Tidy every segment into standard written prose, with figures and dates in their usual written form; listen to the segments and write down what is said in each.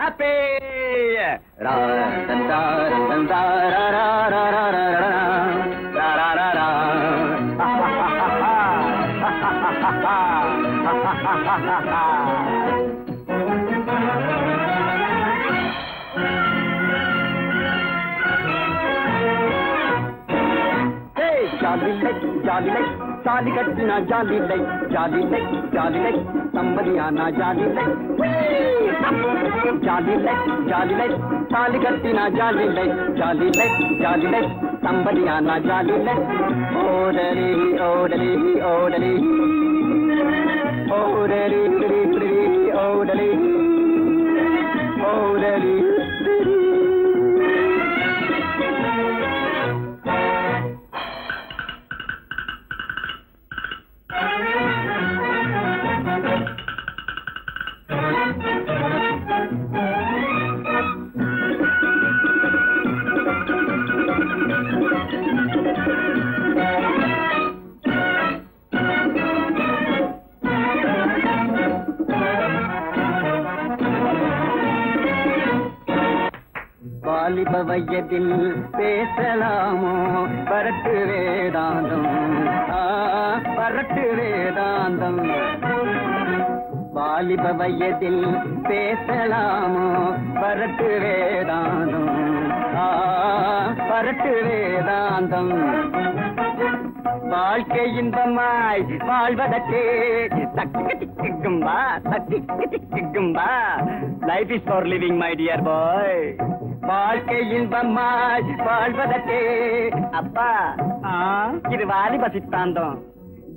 happy jolly கட்டினா ஜாலிலை ஜாலிலை ஜாலிலை சம்பதியானா ஜாலிலை ஜாலிலை ஜாலிலை தாலி கட்டினா ஜாலிலை ஜாலிலை ஜாலிலை சம்பதியானா ஜாலிலை ஓடலி ஓடலி ஓடலி ஓடலி ஓடலி ஓடலி வாலிப வயதில் பேசலாமோ பரட்டு வேதாந்தம் பரட்டு வேதாந்தம் வாலிப வயதில் பேசலாமோ பரட்டு வேதாந்தம் பரட்டு வேதாந்தம் வாழ்க்கை இன்பமாய் வாழ்வதற்கே தக்கு திக்கும்பா தக்கு திக்கும்பா life is for living my dear boy வாழ்க்கை இன்பமாய் வாழ்வதற்கே அப்பா இது வாலிப சித்தாந்தம்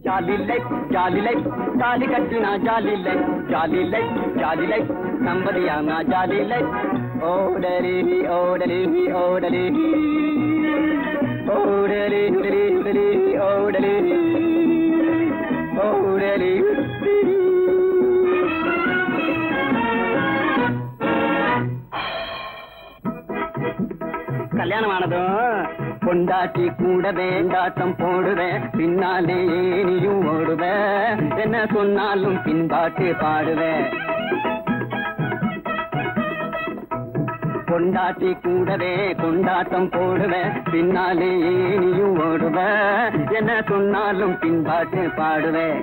ஜாலிலை ஜாலிலை தாலி கட்டினா ஜாலிலை ஜாலிலை ஜாலிலை சம்பதியானா ஜாலிலை ஓடலி ஓடலி ஓடலி ஓடலி ஓடலி ஓடலி ஓடலி கல்யாணமானதும் பொண்டாட்டி கூட வேண்டாட்டம் போடுவேன் பின்னாலே நீயும் ஓடுவேன் என்ன சொன்னாலும் பின்பாட்டு பாடுவேன் பொண்டாட்டி கூடவே கொண்டாட்டம் போடுவேன் பின்னாலே நீயும் ஓடுவேன் என்ன சொன்னாலும் பின்பாட்டு பாடுவேன்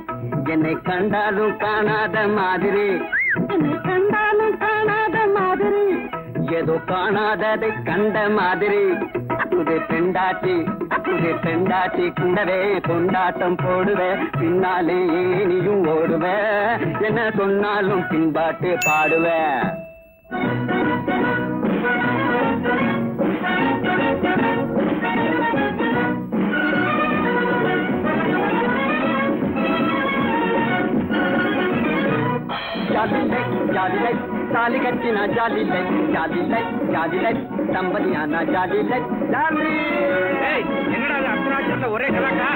என்னை கண்டாலும் காணாத மாதிரி என்னை கண்டாலும் காணாத மாதிரி ஏதோ காணாததை கண்ட மாதிரி புது பெண்டாட்டி கூடவே கொண்டாட்டம் போடுவேன் பின்னாலே நீயும் ஓடுவேன் என்ன சொன்னாலும் பின்பாட்டு பாடுவேன் ஜாலிலை ஜாலிலை தாலி கட்டினா ஜாலிலை ஜாலிலை ஜாலிலை தம்பதியானா ஜாலிலை ஜாலி என்னடா அர்த்தநாட்சத்துல ஒரே கலாக்கா